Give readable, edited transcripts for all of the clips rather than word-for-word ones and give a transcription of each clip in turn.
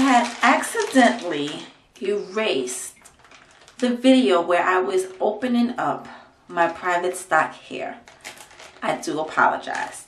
had accidentally erased the video where I was opening up my private stock hair. I do apologize.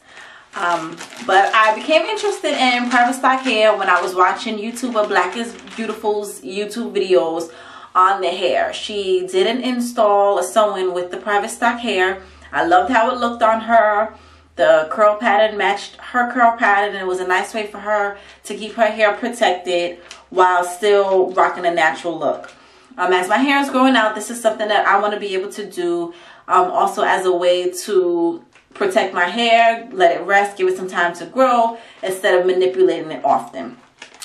But I became interested in private stock hair when I was watching YouTuber Black is Beautiful's YouTube videos on the hair. She did an install, a sew-in with the private stock hair. I loved how it looked on her. The curl pattern matched her curl pattern, and it was a nice way for her to keep her hair protected while still rocking a natural look. As my hair is growing out, this is something that I want to be able to do also as a way to protect my hair, let it rest, give it some time to grow instead of manipulating it often.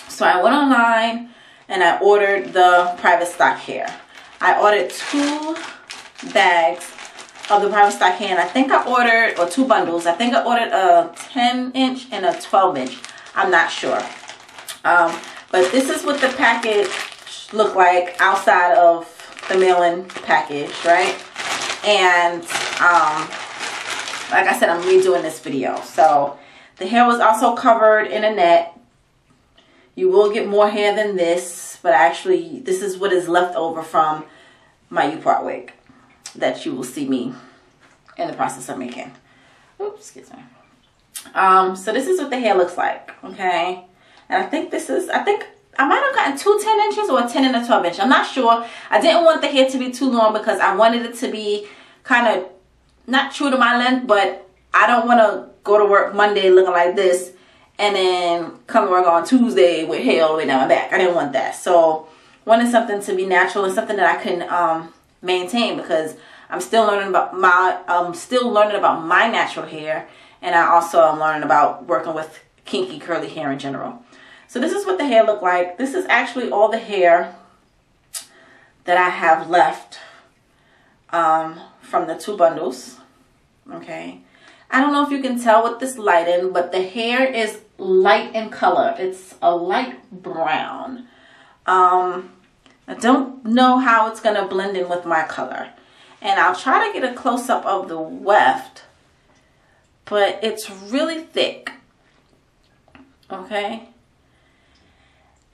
So I went online and I ordered the private stock hair. I ordered 2 bags of the private stock hair, and I think I ordered, or 2 bundles. I think I ordered a 10-inch and a 12-inch. I'm not sure. But this is what the package looked like outside of the mail-in package, right? And like I said, I'm redoing this video. So the hair was also covered in a net. You will get more hair than this, but actually this is what is left over from my U-part wig that you will see me in the process of making. Oops, excuse me. So this is what the hair looks like, okay? And I think this is, I might have gotten 2 10-inches or a 10 and a 12-inch. I'm not sure. I didn't want the hair to be too long because I wanted it to be kind of not true to my length, but I don't want to go to work Monday looking like this and then come to work on Tuesday with hair all the way down my back. I didn't want that. So wanted something to be natural and something that I can maintain, because I'm still learning about my natural hair, and I also am learning about working with kinky curly hair in general. So this is what the hair looked like. This is actually all the hair that I have left from the 2 bundles. Okay, I don't know if you can tell with this lighting, but the hair is light in color. It's a light brown. I don't know how it's gonna blend in with my color, and I'll try to get a close-up of the weft, but it's really thick. Okay,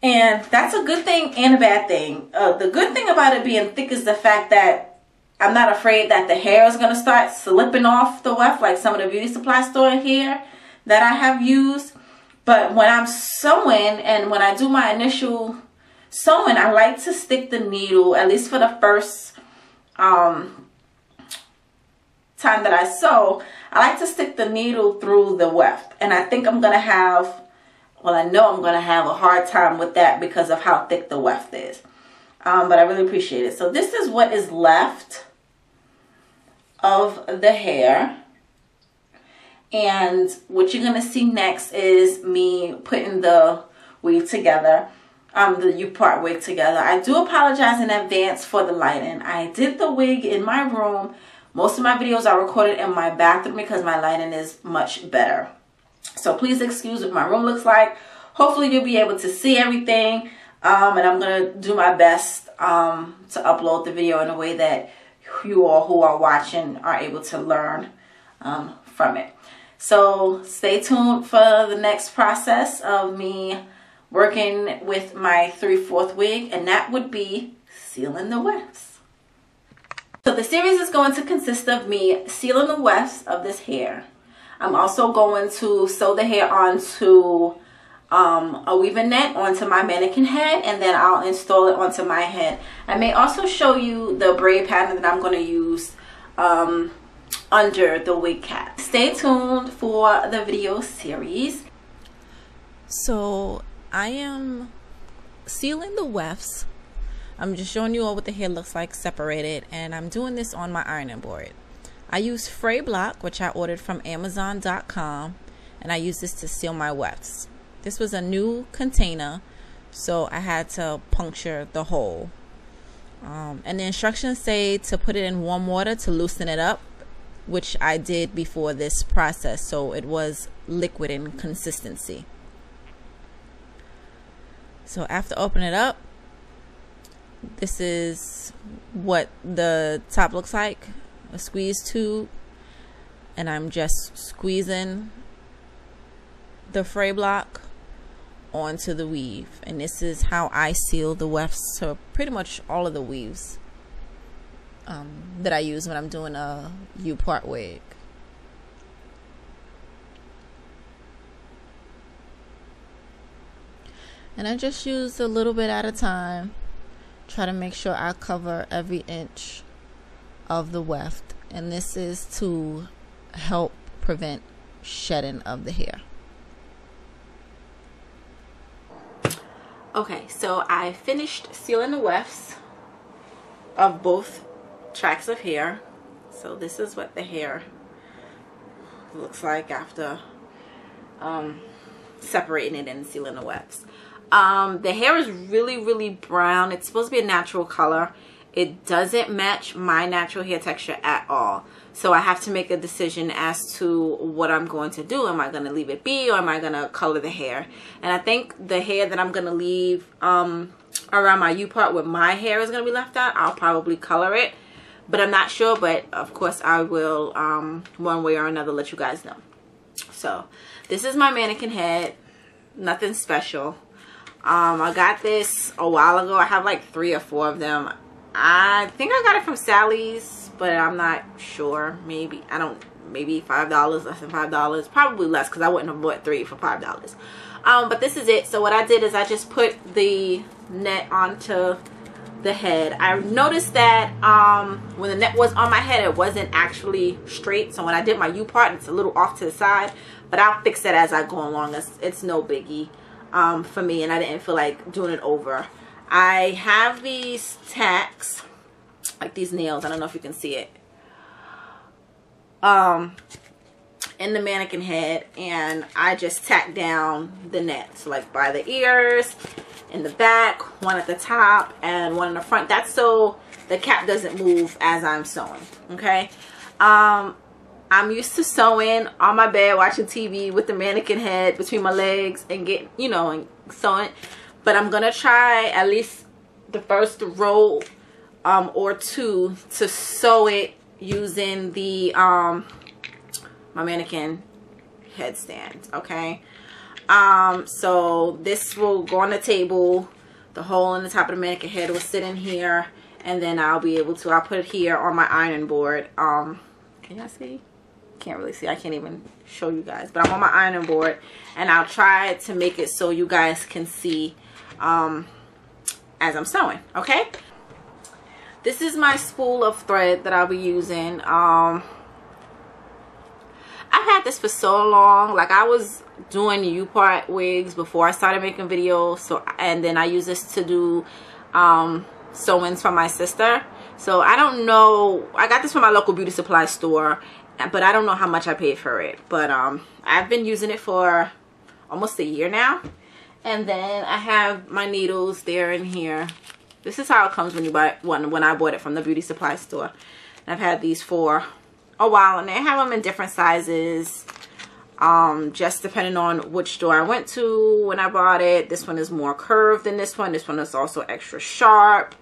and that's a good thing and a bad thing. The good thing about it being thick is the fact that I'm not afraid that the hair is going to start slipping off the weft like some of the beauty supply store hair that I have used. But when I'm sewing and when I do my initial sewing, I like to stick the needle, at least for the first time that I sew, I like to stick the needle through the weft. And I think I'm going to have, well, I know I'm going to have a hard time with that because of how thick the weft is. But I really appreciate it. So this is what is left of the hair, and what you're going to see next is me putting the wig together, the U-part wig together. I do apologize in advance for the lighting. I did the wig in my room. Most of my videos are recorded in my bathroom because my lighting is much better. So please excuse what my room looks like. Hopefully you'll be able to see everything, and I'm going to do my best to upload the video in a way that you all who are watching are able to learn from it. So stay tuned for the next process of me working with my 3/4 wig, and that would be sealing the wefts. So the series is going to consist of me sealing the wefts of this hair. I'm also going to sew the hair onto a weaving net onto my mannequin head, and then I'll install it onto my head. I may also show you the braid pattern that I'm going to use under the wig cap. Stay tuned for the video series. So I am sealing the wefts. I'm just showing you all what the hair looks like separated, and I'm doing this on my ironing board. I use Fray Block, which I ordered from Amazon.com, and I use this to seal my wefts. This was a new container, so I had to puncture the hole. And the instructions say to put it in warm water to loosen it up, which I did before this process, so it was liquid in consistency. So after opening it up, this is what the top looks like, a squeeze tube, and I'm just squeezing the Fray Block onto the weave. And this is how I seal the wefts to pretty much all of the weaves that I use when I'm doing a U-part wig. And I just use a little bit at a time. Try to make sure I cover every inch of the weft. And this is to help prevent shedding of the hair. Okay, so I finished sealing the wefts of both tracks of hair. So this is what the hair looks like after separating it and sealing the wefts. The hair is really brown. It's supposed to be a natural color. It doesn't match my natural hair texture at all. So I have to make a decision as to what I'm going to do. Am I going to leave it be, or am I going to color the hair? And I think the hair that I'm going to leave around my U-part where my hair is going to be left out, I'll probably color it. But I'm not sure. But of course I will one way or another let you guys know. So this is my mannequin head. Nothing special. I got this a while ago. I have like 3 or 4 of them. I think I got it from Sally's, but I'm not sure. Maybe, I don't, maybe $5, less than $5. Probably less, because I wouldn't have bought 3 for $5. But this is it. So what I did is I just put the net onto the head. I noticed that when the net was on my head, it wasn't actually straight. So when I did my U-part, it's a little off to the side. But I'll fix it as I go along. It's no biggie for me, and I didn't feel like doing it over. I have these tacks, like these nails, I don't know if you can see it, in the mannequin head, and I just tack down the net. So like by the ears, in the back, one at the top, and one in the front. That's so the cap doesn't move as I'm sewing, okay? I'm used to sewing on my bed, watching TV with the mannequin head between my legs and get, you know, and sewing. But I'm gonna try at least the first row or 2 to sew it using the my mannequin headstand. Okay. So this will go on the table. The hole in the top of the mannequin head will sit in here, and then I'll be able to. I'll put it here on my ironing board. Can y'all see? Can't really see. I can't even show you guys, but I'm on my ironing board, and I'll try to make it so you guys can see as I'm sewing. Okay, this is my spool of thread that I'll be using. I've had this for so long. Like, I was doing U-part wigs before I started making videos, so, and then I use this to do sew-ins for my sister. So I don't know, I got this from my local beauty supply store, but I don't know how much I paid for it. But I've been using it for almost a year now. And then I have my needles there in here. This is how it comes when you buy one, when I bought it from the beauty supply store. And I've had these for a while, and they have them in different sizes, just depending on which store I went to when I bought it. This one is more curved than this one. This one is also extra sharp.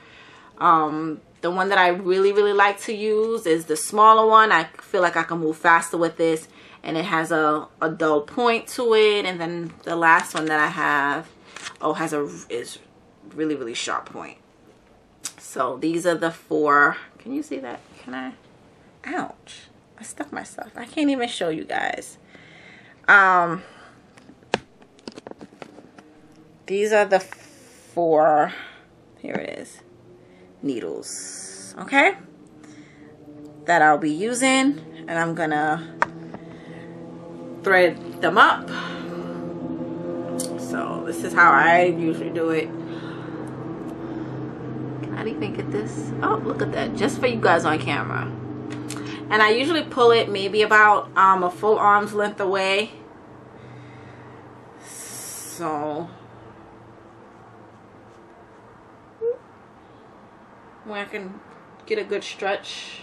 The one that I really like to use is the smaller one. I feel like I can move faster with this, and it has a dull point to it. And then the last one that I have, is really sharp point. So these are the 4. Can you see that? Can I? Ouch, I stuck myself. I can't even show you guys. These are the 4, here it is, needles, okay, that I'll be using, and I'm gonna thread them up. So this is how I usually do it. Can I even get this? Oh, look at that, just for you guys on camera. And I usually pull it maybe about a full arm's length away. So when I can get a good stretch.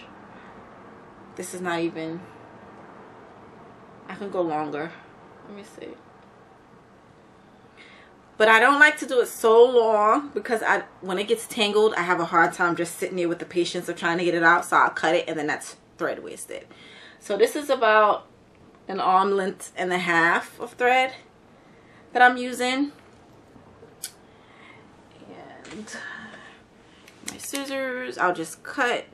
This is not even, I can go longer. Let me see. But I don't like to do it so long, because when it gets tangled, I have a hard time just sitting there with the patience of trying to get it out. So I'll cut it, and then that's thread wasted. So this is about an arm length and a half of thread that I'm using. my scissors, I'll just cut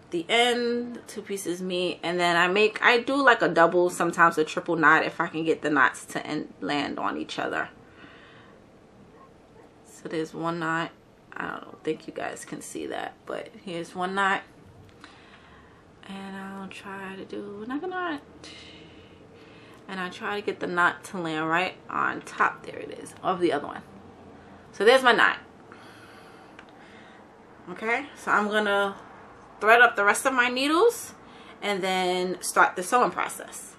the end, the 2 pieces meet, and then I do like a double, sometimes a triple knot if I can get the knots to land on each other. So there's one knot. I don't think you guys can see that, but here's one knot, and I'll try to do another knot, and I try to get the knot to land right on top, there it is, of the other one. So there's my knot. Okay, so I'm gonna thread up the rest of my needles and then start the sewing process.